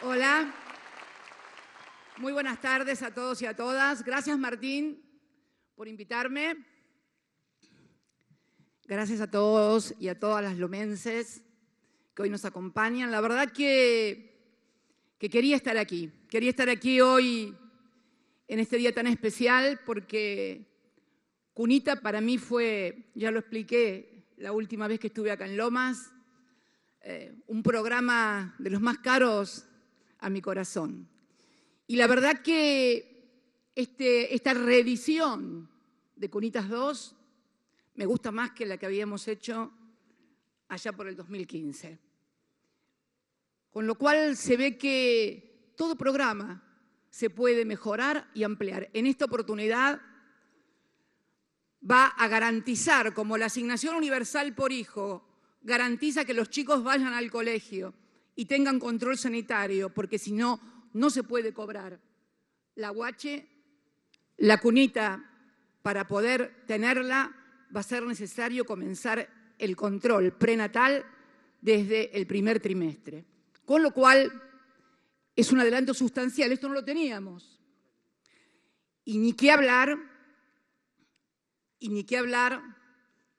Hola, muy buenas tardes a todos y a todas. Gracias, Martín, por invitarme. Gracias a todos y a todas las lomenses que hoy nos acompañan. La verdad que quería estar aquí. Quería estar aquí hoy en este día tan especial porque Cunita para mí fue, ya lo expliqué la última vez que estuve acá en Lomas, un programa de los más caros a mi corazón. Y la verdad que esta reedición de Cunitas 2 me gusta más que la que habíamos hecho allá por el 2015. Con lo cual se ve que todo programa se puede mejorar y ampliar. En esta oportunidad va a garantizar, como la asignación universal por hijo garantiza que los chicos vayan al colegio y tengan control sanitario, porque si no, no se puede cobrar la guache, la cunita, para poder tenerla, va a ser necesario comenzar el control prenatal desde el primer trimestre. Con lo cual, es un adelanto sustancial. Esto no lo teníamos. Y ni qué hablar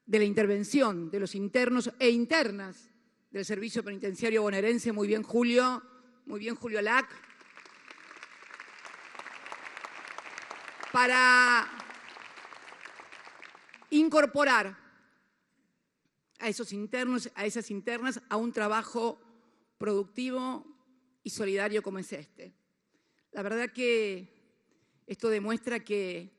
de la intervención de los internos e internas del Servicio Penitenciario Bonaerense. Muy bien, Julio Lac. Para incorporar a esos internos, a esas internas, a un trabajo productivo y solidario como es este. La verdad que esto demuestra que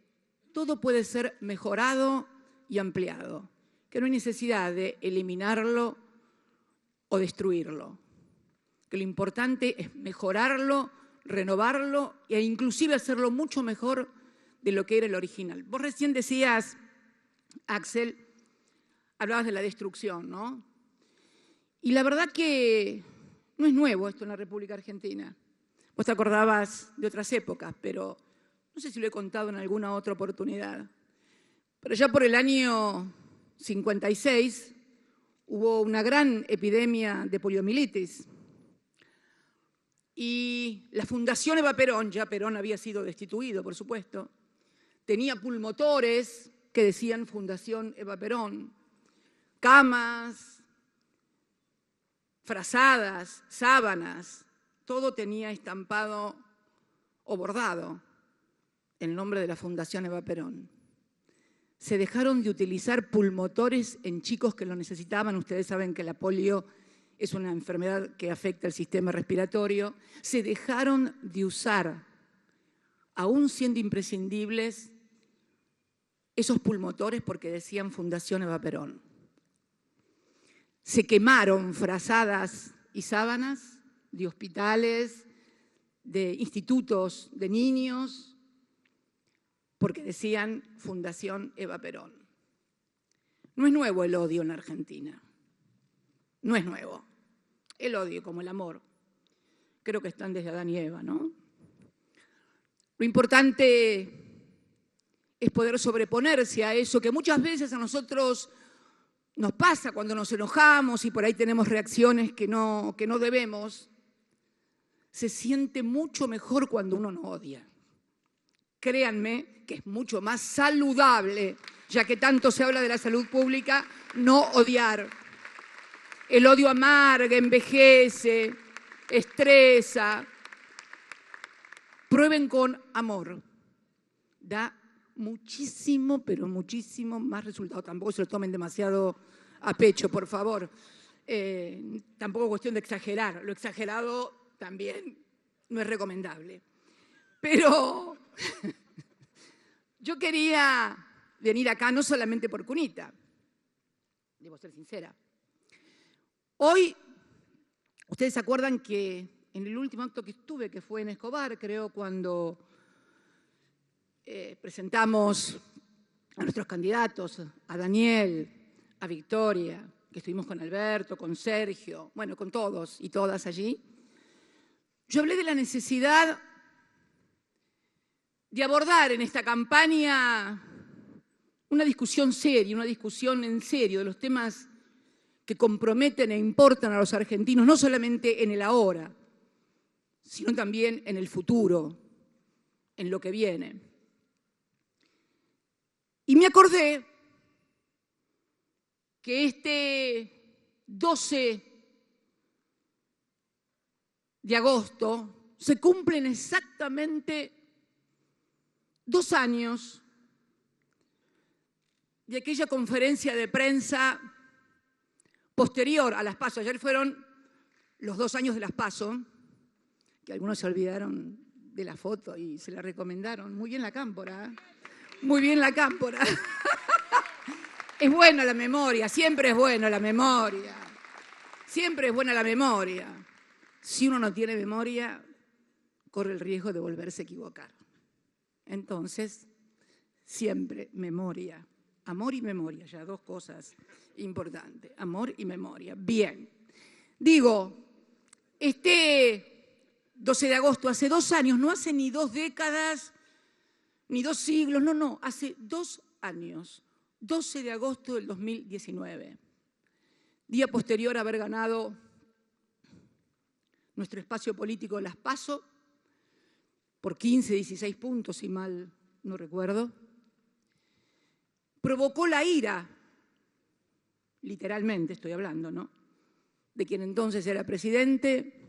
todo puede ser mejorado y ampliado, que no hay necesidad de eliminarlo o destruirlo, que lo importante es mejorarlo, renovarlo e inclusive hacerlo mucho mejor de lo que era el original. Vos recién decías, Axel, hablabas de la destrucción, ¿no? Y la verdad que no es nuevo esto en la República Argentina. Vos te acordabas de otras épocas, pero no sé si lo he contado en alguna otra oportunidad. Pero ya por el año 56 hubo una gran epidemia de poliomielitis. Y la Fundación Eva Perón, ya Perón había sido destituido, por supuesto, tenía pulmotores que decían Fundación Eva Perón, camas, frazadas, sábanas, todo tenía estampado o bordado el nombre de la Fundación Eva Perón. Se dejaron de utilizar pulmotores en chicos que lo necesitaban. Ustedes saben que la polio es una enfermedad que afecta el sistema respiratorio. Se dejaron de usar, aún siendo imprescindibles, esos pulmotores porque decían Fundación Eva Perón. Se quemaron frazadas y sábanas de hospitales, de institutos de niños, porque decían Fundación Eva Perón. No es nuevo el odio en la Argentina. No es nuevo. El odio, como el amor, creo que están desde Adán y Eva, ¿no? Lo importante es poder sobreponerse a eso que muchas veces a nosotros nos pasa cuando nos enojamos y por ahí tenemos reacciones que no debemos. Se siente mucho mejor cuando uno no odia. Créanme que es mucho más saludable, ya que tanto se habla de la salud pública, no odiar. El odio amarga, envejece, estresa. Prueben con amor. Da muchísimo, pero muchísimo más resultado. Tampoco se lo tomen demasiado a pecho, por favor. Tampoco es cuestión de exagerar. Lo exagerado también no es recomendable. Pero yo quería venir acá no solamente por Cunita, debo ser sincera. Hoy, ustedes se acuerdan que en el último acto que estuve, que fue en Escobar, creo, cuando presentamos a nuestros candidatos, a Daniel, a Victoria, que estuvimos con Alberto, con Sergio, bueno, con todos y todas allí, yo hablé de la necesidad de abordar en esta campaña una discusión seria, una discusión en serio de los temas que comprometen e importan a los argentinos, no solamente en el ahora, sino también en el futuro, en lo que viene. Y me acordé que este 12 de agosto se cumplen exactamente 2 años de aquella conferencia de prensa posterior a las PASO. Ayer fueron los 2 años de las PASO, que algunos se olvidaron de la foto y se la recomendaron. Muy bien la cámpora, ¿eh? Muy bien la cámpora. Es buena la memoria, siempre es buena la memoria. Siempre es buena la memoria. Si uno no tiene memoria, corre el riesgo de volverse a equivocar. Entonces, siempre memoria. Amor y memoria, ya 2 cosas importantes. Amor y memoria. Bien. Digo, este 12 de agosto, hace 2 años, no hace ni 2 décadas, ni 2 siglos, no, hace 2 años, 12 de agosto del 2019, día posterior a haber ganado nuestro espacio político las PASO por 15, 16 puntos, si mal no recuerdo, provocó la ira, literalmente estoy hablando, ¿no?, de quien entonces era presidente,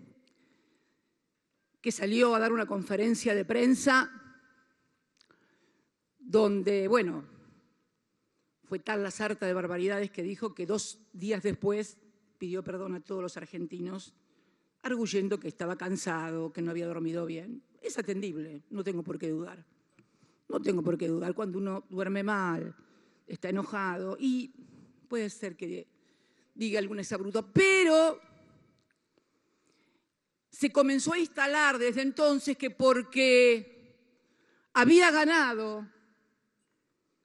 que salió a dar una conferencia de prensa donde, bueno, fue tal la sarta de barbaridades que dijo que 2 días después pidió perdón a todos los argentinos, arguyendo que estaba cansado, que no había dormido bien. Es atendible, no tengo por qué dudar. No tengo por qué dudar cuando uno duerme mal, está enojado y puede ser que diga algún exabrupto, pero se comenzó a instalar desde entonces que porque había ganado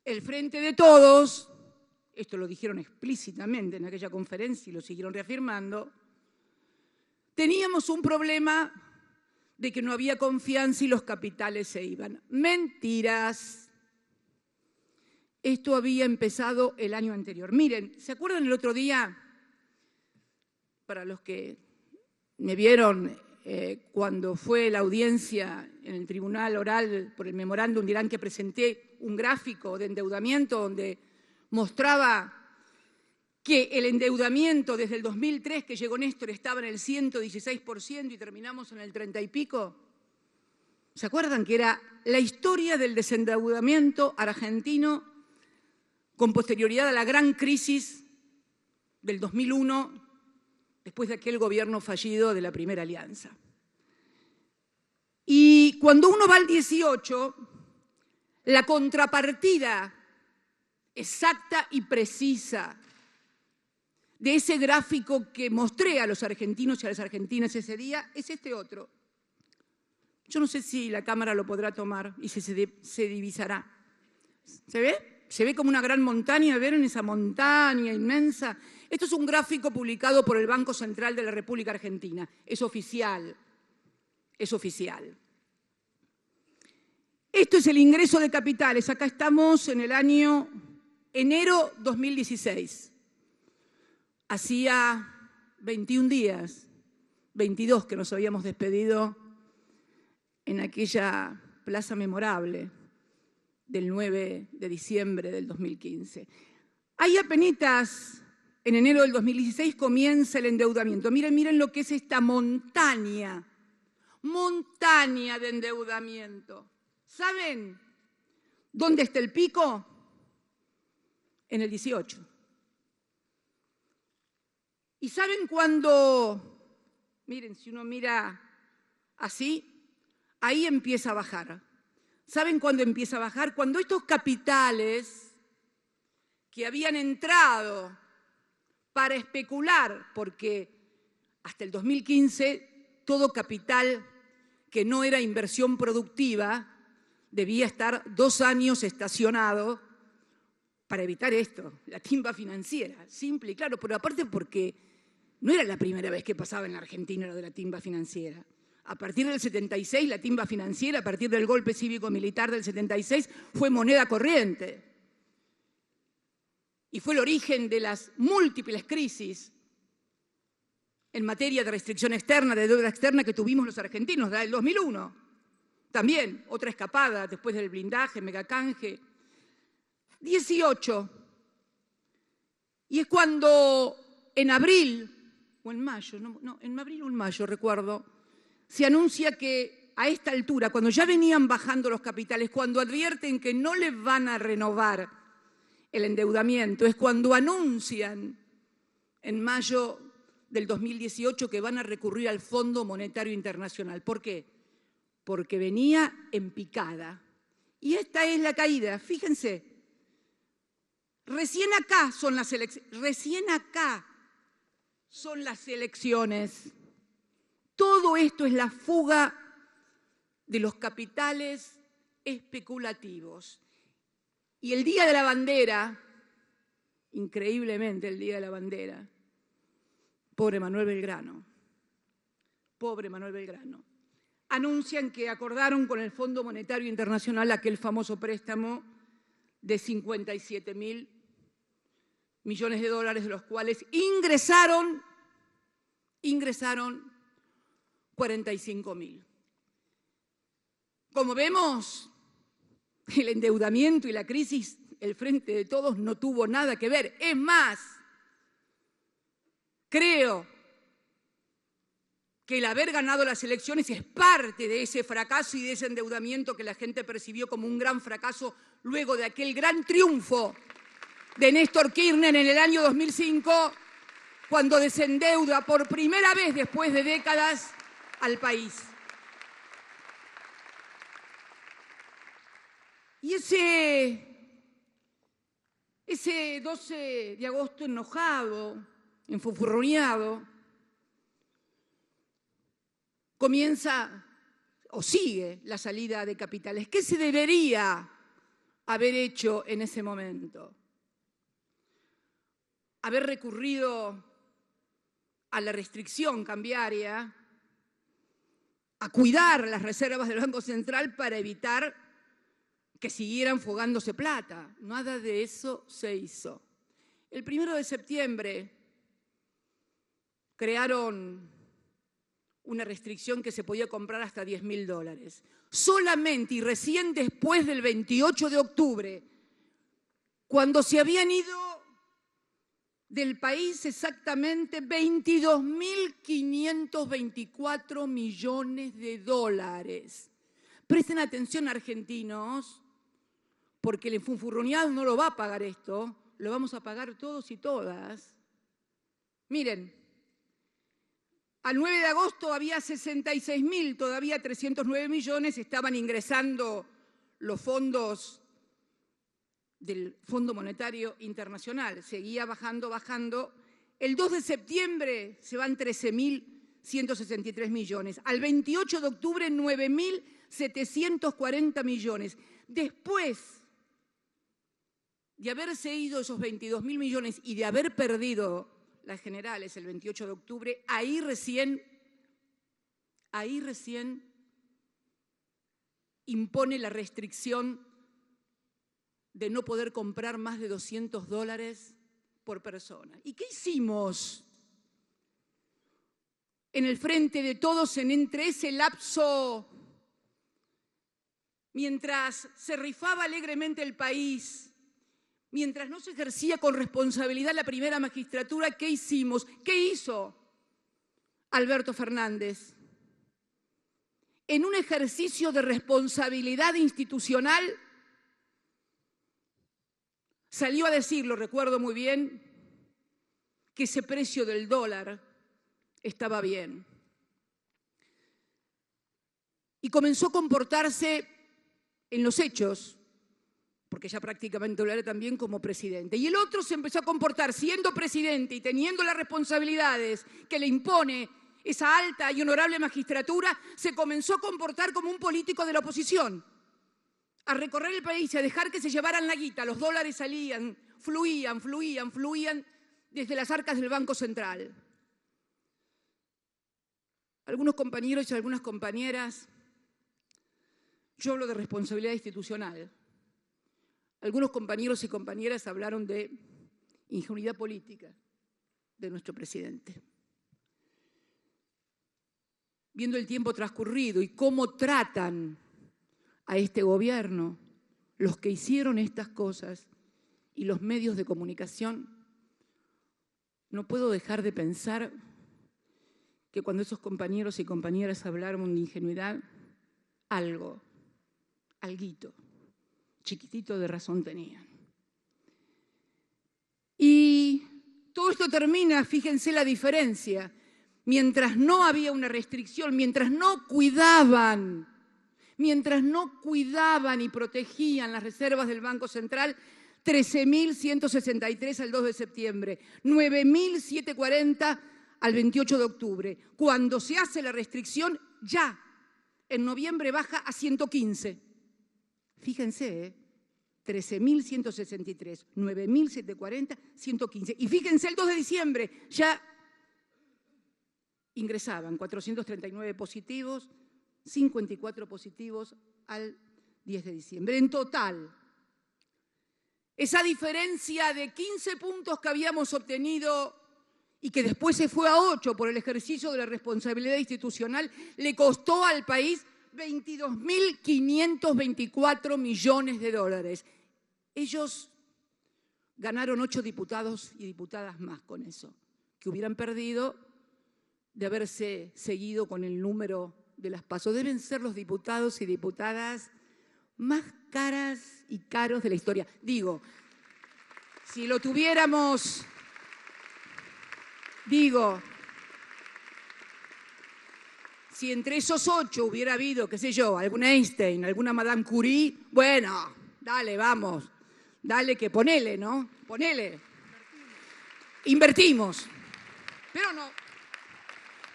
el Frente de Todos, esto lo dijeron explícitamente en aquella conferencia y lo siguieron reafirmando, teníamos un problema de que no había confianza y los capitales se iban. Mentiras. Esto había empezado el año anterior. Miren, ¿se acuerdan el otro día? Para los que me vieron cuando fue la audiencia en el tribunal oral por el memorándum, dirán que presenté un gráfico de endeudamiento donde mostraba que el endeudamiento desde el 2003 que llegó Néstor estaba en el 116% y terminamos en el 30 y pico. ¿Se acuerdan que era la historia del desendeudamiento argentino con posterioridad a la gran crisis del 2001, después de aquel gobierno fallido de la Primera Alianza? Y cuando uno va al 18, la contrapartida exacta y precisa de ese gráfico que mostré a los argentinos y a las argentinas ese día es este otro. Yo no sé si la cámara lo podrá tomar y se divisará. ¿Se ve? Se ve como una gran montaña, ¿vieron esa montaña inmensa? Esto es un gráfico publicado por el Banco Central de la República Argentina. Es oficial, es oficial. Esto es el ingreso de capitales. Acá estamos en el año enero 2016. Hacía 21 días, 22 que nos habíamos despedido en aquella plaza memorable del 9 de diciembre del 2015. Ahí apenitas, en enero del 2016, comienza el endeudamiento. Miren lo que es esta montaña de endeudamiento. ¿Saben dónde está el pico? En el 18. ¿Y saben cuándo? Miren, si uno mira así, ahí empieza a bajar. ¿Saben cuándo empieza a bajar? Cuando estos capitales que habían entrado para especular, porque hasta el 2015 todo capital que no era inversión productiva debía estar 2 años estacionado para evitar esto, la timba financiera, simple y claro, pero aparte porque no era la primera vez que pasaba en la Argentina lo de la timba financiera. A partir del 76, la timba financiera, a partir del golpe cívico-militar del 76, fue moneda corriente. Y fue el origen de las múltiples crisis en materia de restricción externa, de deuda externa que tuvimos los argentinos, desde el 2001. También, otra escapada después del blindaje, megacanje. 18. Y es cuando en abril, o en mayo, en abril o en mayo, recuerdo, se anuncia que a esta altura, cuando ya venían bajando los capitales, cuando advierten que no les van a renovar el endeudamiento, es cuando anuncian en mayo del 2018 que van a recurrir al Fondo Monetario Internacional. ¿Por qué? Porque venía en picada. Y esta es la caída, fíjense. Recién acá son las elecciones. Todo esto es la fuga de los capitales especulativos. Y el Día de la Bandera, increíblemente el Día de la Bandera, pobre Manuel Belgrano, anuncian que acordaron con el Fondo Monetario Internacional aquel famoso préstamo de 57.000 millones de dólares, de los cuales ingresaron 45.000. Como vemos, el endeudamiento y la crisis, el Frente de Todos no tuvo nada que ver. Es más, creo que el haber ganado las elecciones es parte de ese fracaso y de ese endeudamiento que la gente percibió como un gran fracaso luego de aquel gran triunfo de Néstor Kirchner en el año 2005, cuando desendeuda por primera vez después de décadas al país. Y ese 12 de agosto enojado, enfufurroneado, comienza o sigue la salida de capitales. ¿Qué se debería haber hecho en ese momento? Haber recurrido a la restricción cambiaria, a cuidar las reservas del Banco Central para evitar que siguieran fugándose plata. Nada de eso se hizo. El 1 de septiembre crearon una restricción que se podía comprar hasta $10.000. Solamente y recién después del 28 de octubre, cuando se habían ido del país exactamente 22.524 millones de dólares. Presten atención, argentinos, porque el enfufurroneado no lo va a pagar esto, lo vamos a pagar todos y todas. Miren, al 9 de agosto había 66.000, todavía 309 millones, estaban ingresando los fondos del Fondo Monetario Internacional. Seguía bajando. El 2 de septiembre se van 13.163 millones. Al 28 de octubre, 9.740 millones. Después de haberse ido esos 22.000 millones y de haber perdido las generales el 28 de octubre, ahí recién impone la restricción de no poder comprar más de $200 por persona. ¿Y qué hicimos en el Frente de Todos entre ese lapso, mientras se rifaba alegremente el país, mientras no se ejercía con responsabilidad la primera magistratura? ¿Qué hicimos? ¿Qué hizo Alberto Fernández? En un ejercicio de responsabilidad institucional, salió a decir, lo recuerdo muy bien, que ese precio del dólar estaba bien. Y comenzó a comportarse en los hechos, porque ya prácticamente lo era también como presidente. Y el otro se empezó a comportar siendo presidente y teniendo las responsabilidades que le impone esa alta y honorable magistratura, se comenzó a comportar como un político de la oposición, a recorrer el país y a dejar que se llevaran la guita. Los dólares salían, fluían desde las arcas del Banco Central. Algunos compañeros y algunas compañeras, yo hablo de responsabilidad institucional. Algunos compañeros y compañeras hablaron de ingenuidad política de nuestro presidente. viendo el tiempo transcurrido y cómo tratan a este gobierno, los que hicieron estas cosas y los medios de comunicación, no puedo dejar de pensar que cuando esos compañeros y compañeras hablaron de ingenuidad, alguito, chiquitito de razón tenían. Y todo esto termina, fíjense la diferencia, mientras no había una restricción, mientras no cuidaban y protegían las reservas del Banco Central, 13.163 al 2 de septiembre, 9.740 al 28 de octubre. Cuando se hace la restricción, ya en noviembre baja a 115. Fíjense, 13.163, 9.740, 115. Y fíjense, el 2 de diciembre ya ingresaban 439 positivos, 54 positivos al 10 de diciembre. En total, esa diferencia de 15 puntos que habíamos obtenido y que después se fue a 8 por el ejercicio de la responsabilidad institucional, le costó al país 22.524 millones de dólares. Ellos ganaron 8 diputados y diputadas más con eso, que hubieran perdido de haberse seguido con el número de las PASO. Deben ser los diputados y diputadas más caras y caros de la historia. Digo, si lo tuviéramos, si entre esos 8 hubiera habido, qué sé yo, algún Einstein, alguna Madame Curie, bueno, dale, vamos, dale que ponele, ¿no? Ponele. Invertimos. Pero no.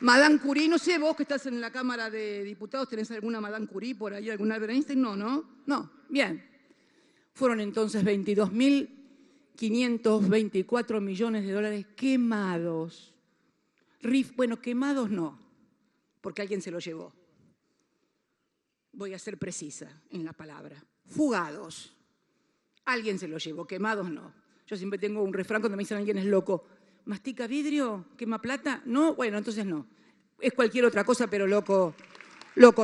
Madame Curie, no sé, vos que estás en la Cámara de Diputados, ¿tenés alguna Madame Curie por ahí, algún Albert Einstein? No, ¿no? No, bien. Fueron entonces 22.524 millones de dólares quemados. Bueno, quemados no, porque alguien se lo llevó. Voy a ser precisa en la palabra. Fugados. Alguien se lo llevó, quemados no. Yo siempre tengo un refrán cuando me dicen alguien es loco. ¿Mastica vidrio? ¿Quema plata? No, bueno, entonces no. Es cualquier otra cosa, pero loco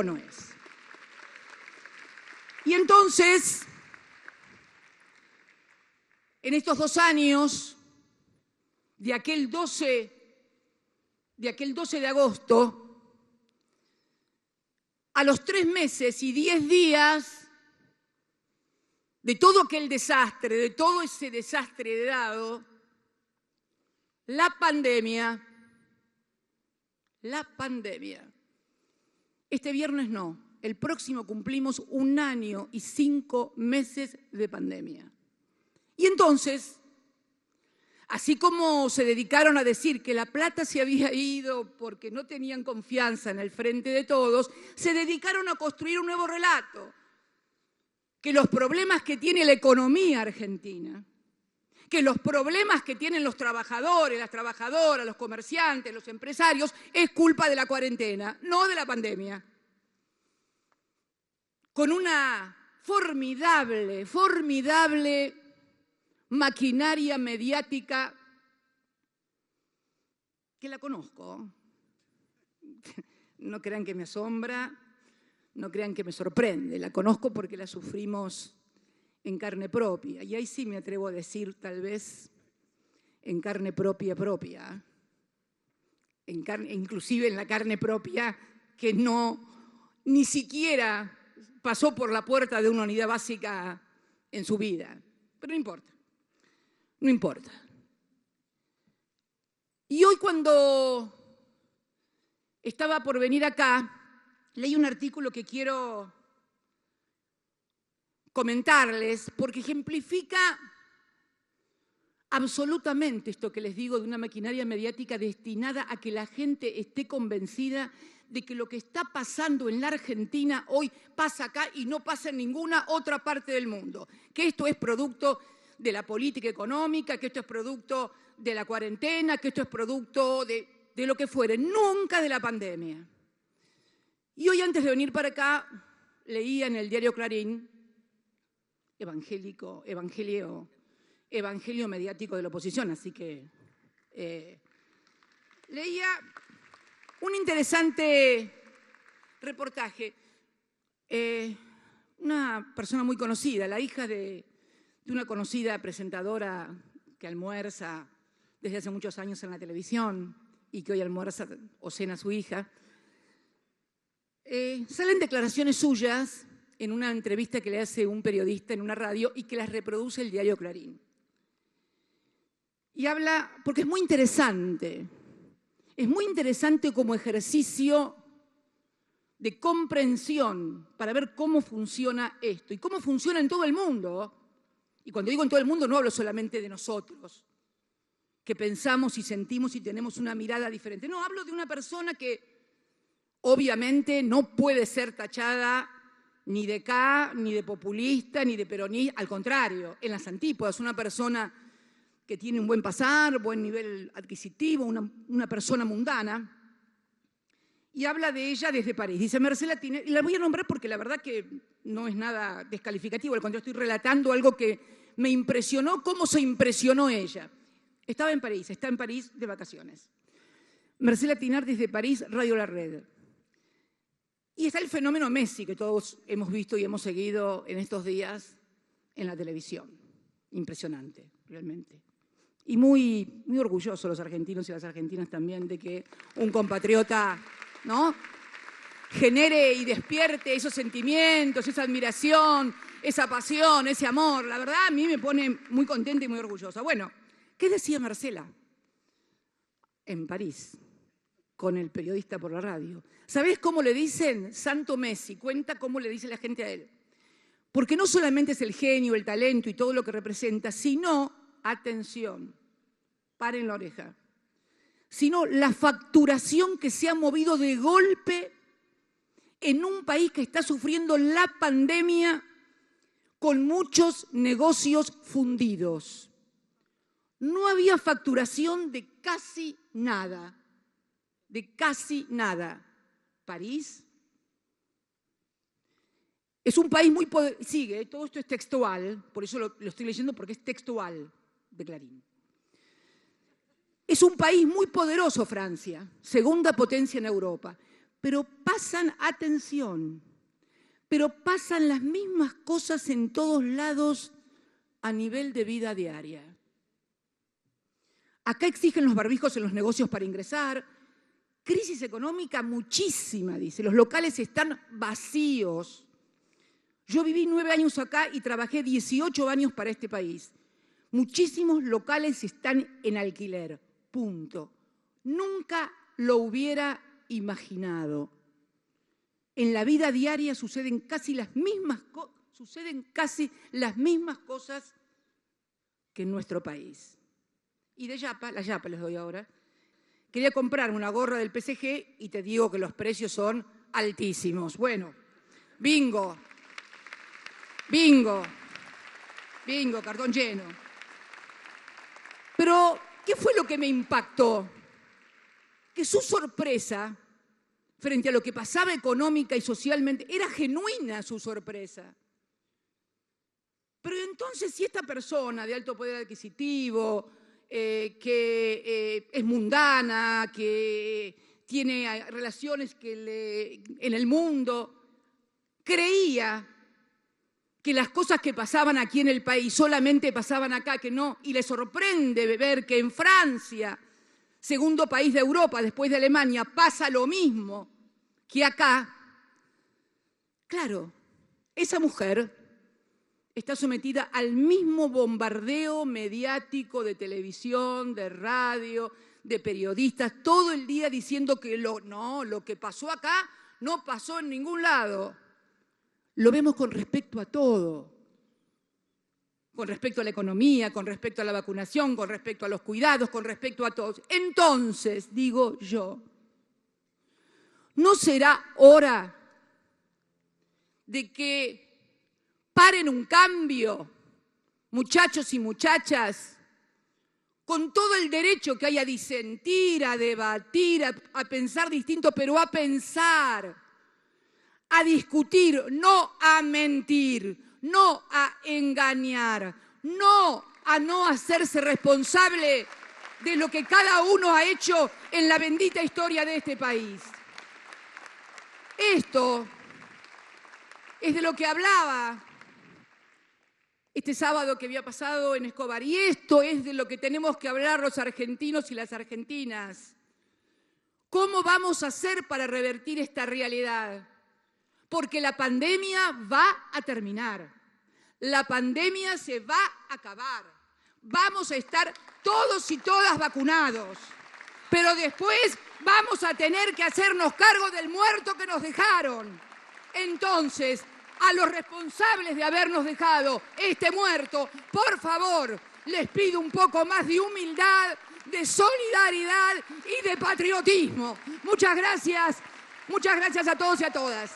no es. Y entonces, en estos 2 años, de aquel 12 de agosto, a los 3 meses y 10 días de todo aquel desastre, de todo ese desastre dado, la pandemia. Este viernes no, el próximo cumplimos 1 año y 5 meses de pandemia. Y entonces, así como se dedicaron a decir que la plata se había ido porque no tenían confianza en el frente de todos, se dedicaron a construir un nuevo relato, que los problemas que tiene la economía argentina, que los problemas que tienen los trabajadores, las trabajadoras, los comerciantes, los empresarios, es culpa de la cuarentena, no de la pandemia. Con una formidable maquinaria mediática que la conozco. No crean que me asombra, no crean que me sorprende, la conozco porque la sufrimos en carne propia. Y ahí sí me atrevo a decir, tal vez, en carne propia, inclusive en la carne propia que ni siquiera pasó por la puerta de una unidad básica en su vida. Pero no importa. Y hoy cuando estaba por venir acá, leí un artículo que quiero comentarles, porque ejemplifica absolutamente esto que les digo de una maquinaria mediática destinada a que la gente esté convencida de que lo que está pasando en la Argentina hoy pasa acá y no pasa en ninguna otra parte del mundo. Que esto es producto de la política económica, que esto es producto de la cuarentena, que esto es producto de lo que fuere, nunca de la pandemia. Y hoy antes de venir para acá, leía en el diario Clarín, evangelio mediático de la oposición, así que leía un interesante reportaje. Una persona muy conocida, la hija de una conocida presentadora que almuerza desde hace muchos años en la televisión y que hoy almuerza o cena a su hija. Salen declaraciones suyas en una entrevista que le hace un periodista en una radio y que las reproduce el diario Clarín. Y habla, porque es muy interesante como ejercicio de comprensión para ver cómo funciona esto y cómo funciona en todo el mundo. Y cuando digo en todo el mundo no hablo solamente de nosotros, que pensamos y sentimos y tenemos una mirada diferente. No, hablo de una persona que obviamente no puede ser tachada ni de K, ni de populista, ni de peronista. Al contrario, en las antípodas, una persona que tiene un buen pasar, buen nivel adquisitivo, una persona mundana. Y habla de ella desde París. Dice Marcela Tiner, y la voy a nombrar porque la verdad que no es nada descalificativo, al contrario, estoy relatando algo que me impresionó, cómo se impresionó ella. Está en París de vacaciones. Marcela Tiner desde París, Radio La Red. Y está el fenómeno Messi, que todos hemos visto y hemos seguido en estos días en la televisión. Impresionante, realmente. Y muy, muy orgullosos los argentinos y las argentinas también de que un compatriota, ¿no?, genere y despierte esos sentimientos, esa admiración, esa pasión, ese amor. La verdad, a mí me pone muy contenta y muy orgullosa. Bueno, ¿qué decía Marcela en París con el periodista por la radio? ¿Sabés cómo le dicen Santo Messi? Cuenta cómo le dice la gente a él. Porque no solamente es el genio, el talento y todo lo que representa, sino, atención, paren la oreja, sino la facturación que se ha movido de golpe en un país que está sufriendo la pandemia con muchos negocios fundidos. No había facturación de casi nada, París es un país muy poderoso. Sigue, todo esto es textual, por eso lo estoy leyendo porque es textual de Clarín. Es un país muy poderoso, Francia, segunda potencia en Europa, pero pasan, atención, pasan las mismas cosas en todos lados a nivel de vida diaria. Acá exigen los barbijos en los negocios para ingresar, crisis económica muchísima, dice, los locales están vacíos. Yo viví 9 años acá y trabajé 18 años para este país. Muchísimos locales están en alquiler, punto. Nunca lo hubiera imaginado. En la vida diaria suceden casi las mismas cosas que en nuestro país. Y de Yapa, la Yapa les doy ahora, quería comprarme una gorra del PSG y te digo que los precios son altísimos. Bueno, bingo, cartón lleno. Pero, ¿qué fue lo que me impactó? Que su sorpresa frente a lo que pasaba económica y socialmente, era genuina su sorpresa. Pero entonces, si esta persona de alto poder adquisitivo, que es mundana, que tiene relaciones en el mundo, creía que las cosas que pasaban aquí en el país solamente pasaban acá, que no, y le sorprende ver que en Francia, segundo país de Europa después de Alemania, pasa lo mismo que acá. Claro, esa mujer está sometida al mismo bombardeo mediático de televisión, de radio, de periodistas, todo el día diciendo que lo que pasó acá no pasó en ningún lado. Lo vemos con respecto a todo, con respecto a la economía, con respecto a la vacunación, con respecto a los cuidados, con respecto a todos. Entonces, digo yo, ¿no será hora de que paren un cambio, muchachos y muchachas, con todo el derecho que hay a disentir, a debatir, a pensar distinto, pero a pensar, a discutir, no a mentir, no a engañar, no a no hacerse responsable de lo que cada uno ha hecho en la bendita historia de este país? Esto es de lo que hablaba este sábado que había pasado en Escobar. Y esto es de lo que tenemos que hablar los argentinos y las argentinas. ¿Cómo vamos a hacer para revertir esta realidad? Porque la pandemia va a terminar. La pandemia se va a acabar. Vamos a estar todos y todas vacunados. Pero después vamos a tener que hacernos cargo del muerto que nos dejaron. Entonces, a los responsables de habernos dejado este muerto, por favor, les pido un poco más de humildad, de solidaridad y de patriotismo. Muchas gracias a todos y a todas.